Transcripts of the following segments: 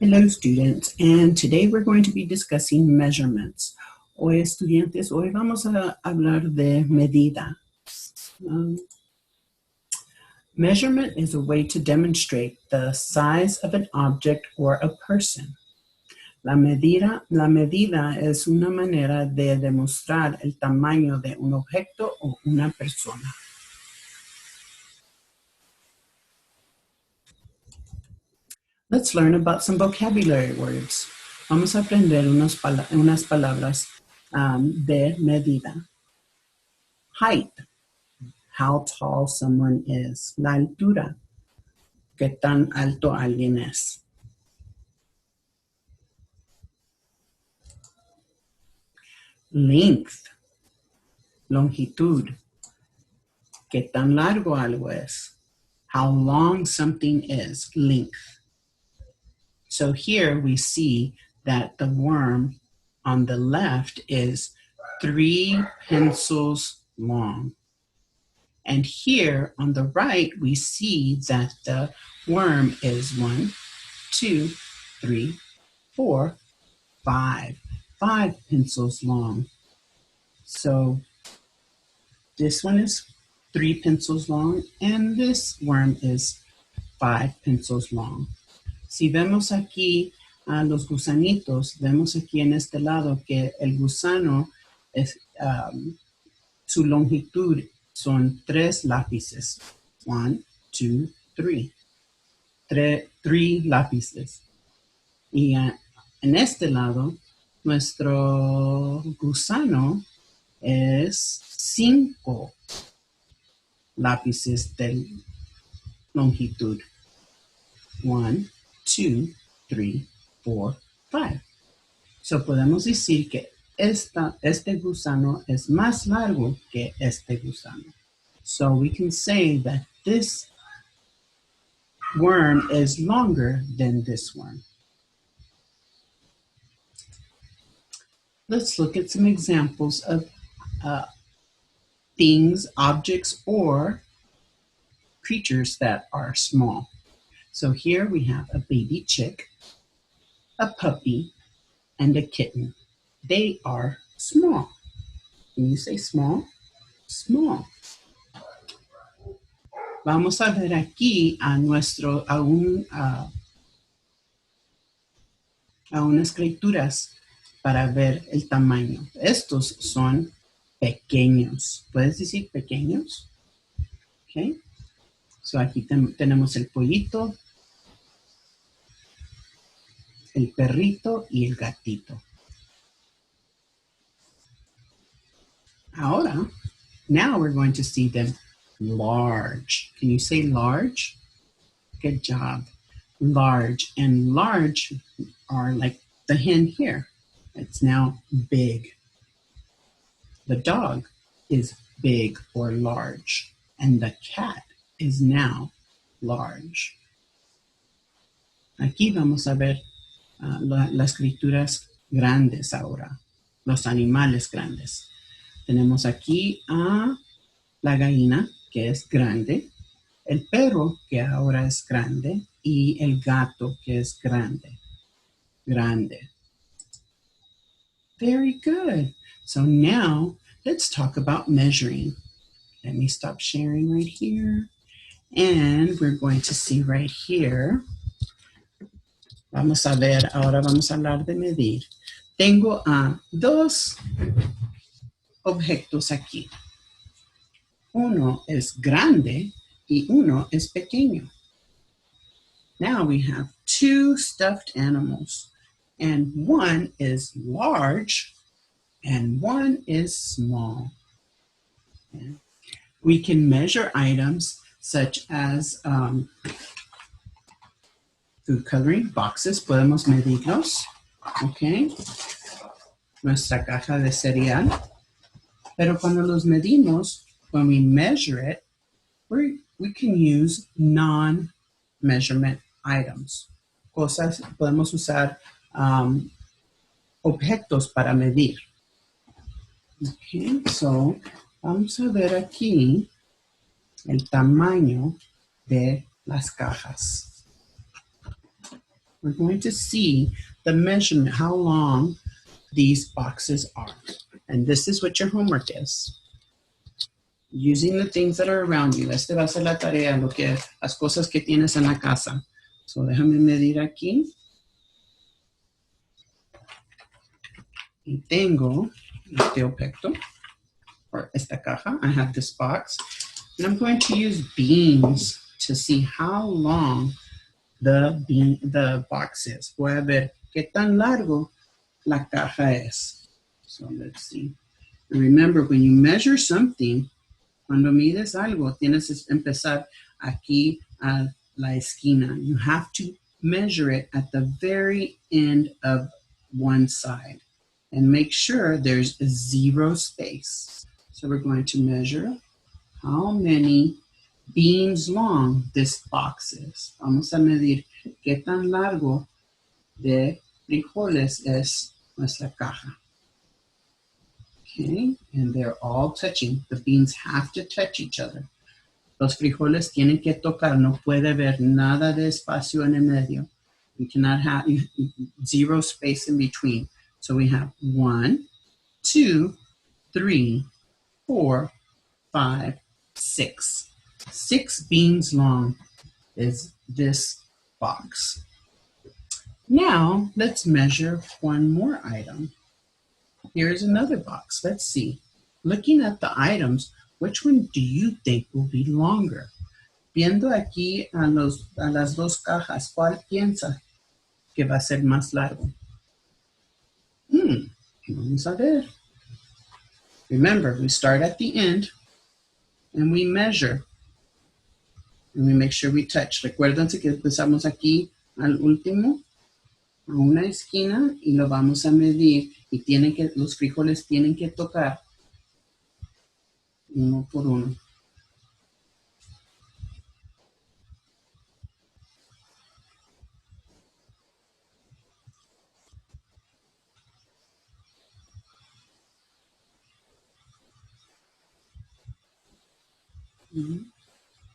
Hello students, and today we're going to be discussing measurements. Hoy estudiantes, hoy vamos a hablar de medida. Measurement is a way to demonstrate the size of an object or a person. La medida es una manera de demostrar el tamaño de un objeto o una persona. Let's learn about some vocabulary words. Vamos a aprender unas palabras de medida. Height, how tall someone is. La altura, qué tan alto alguien es. Length, longitud, qué tan largo algo es. How long something is, length. So here we see that the worm on the left is 3 pencils long. And here on the right, we see that the worm is 1, 2, 3, 4, 5 pencils long. So this one is 3 pencils long, and this worm is 5 pencils long. Si vemos aquí a los gusanitos, vemos aquí en este lado que el gusano, su longitud son 3 lápices. 1, 2, 3. 3 lápices. Y en este lado, nuestro gusano es 5 lápices de longitud. 1, 2, 3, 4, 5. So podemos decir que este gusano es más largo que este gusano. So we can say that this worm is longer than this worm. Let's look at some examples of things, objects, or creatures that are small. So here we have a baby chick, a puppy, and a kitten. They are small. Can you say small? Small. Vamos a ver aquí a unas escrituras para ver el tamaño. Estos son pequeños. ¿Puedes decir pequeños? Okay. So aquí tenemos el pollito, el perrito y el gatito. Ahora, now we're going to see them large. Can you say large? Good job. Large. And large are like the hen here. It's now big. The dog is big or large. And the cat is now large. Aquí vamos a ver las criaturas grandes ahora. Los animales grandes. Tenemos aquí a la gallina, que es grande, el perro, que ahora es grande, y el gato, que es grande. Grande. Very good. So now, let's talk about measuring. Let me stop sharing right here. And we're going to see right here. Vamos a ver, ahora vamos a hablar de medir. Tengo a 2 objetos aquí. Uno es grande y uno es pequeño. Now we have 2 stuffed animals, and one is large and one is small. Okay. We can measure items such as food coloring boxes. Podemos medirlos. Okay. Nuestra caja de cereal. Pero cuando los medimos, when we measure it, we can use non-measurement items. Podemos usar objetos para medir. Okay, so vamos a ver aquí el tamaño de las cajas. we're going to see the measurement, how long these boxes are. And this is what your homework is. Using the things that are around you. Este va a ser la tarea, las cosas que tienes en la casa. So déjame medir aquí. Y tengo este objeto, or esta caja. I have this box. And I'm going to use beans to see how long the box is. Voy a ver qué tan largo la caja es. So let's see. Remember, when you measure something, cuando mides algo, tienes que empezar aquí a la esquina. You have to measure it at the very end of one side and make sure there's zero space. So we're going to measure how many beans long this box is. Vamos a medir qué tan largo de frijoles es nuestra caja. Okay, and they're all touching. The beans have to touch each other. Los frijoles tienen que tocar. No puede haber nada de espacio en el medio. You cannot have zero space in between. So we have 1, 2, 3, 4, 5, 6. 6 beans long is this box. Now let's measure one more item. Here's another box. Let's see. Looking at the items, which one do you think will be longer? Viendo aquí a las dos cajas, ¿cuál piensa que va a ser más largo? Vamos a ver. Remember, we start at the end and we measure. And we make sure we touch. Recuérdense que empezamos aquí al último, a una esquina, y lo vamos a medir. Y los frijoles tienen que tocar uno por uno.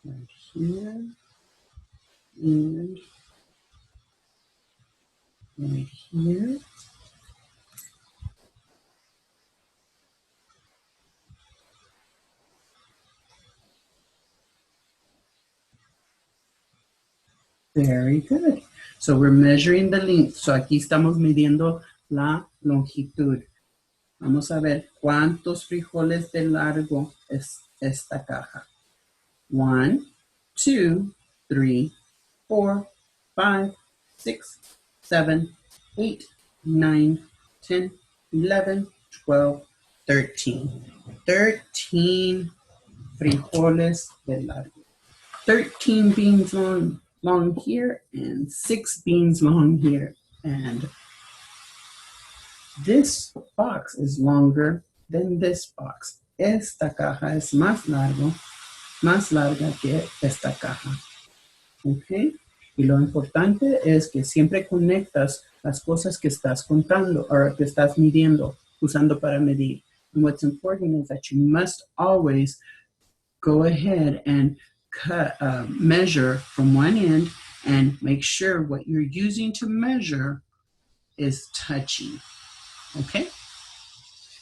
Right here, and right here. Very good. So we're measuring the length. So aquí estamos midiendo la longitud. Vamos a ver cuántos frijoles de largo es esta caja. 1, 2, 3, 4, 5, 6, 7, 8, 9, 10, 11, 12, 13. 13 frijoles de largo. 13 beans long here and 6 beans long here. And this box is longer than this box. Esta caja es más larga que esta caja. Okay? Y lo importante es que siempre conectas las cosas que estás contando o que estás midiendo, usando para medir. And what's important is that you must always go ahead and measure from one end and make sure what you're using to measure is touching. Okay?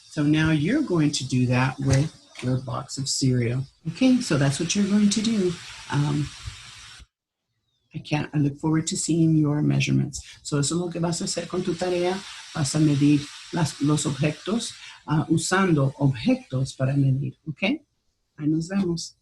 So now you're going to do that with your box of cereal. Okay, so that's what you're going to do. I look forward to seeing your measurements. So eso es lo que vas a hacer con tu tarea. Vas a medir los objetos usando objetos para medir. Okay? Ahí nos vemos.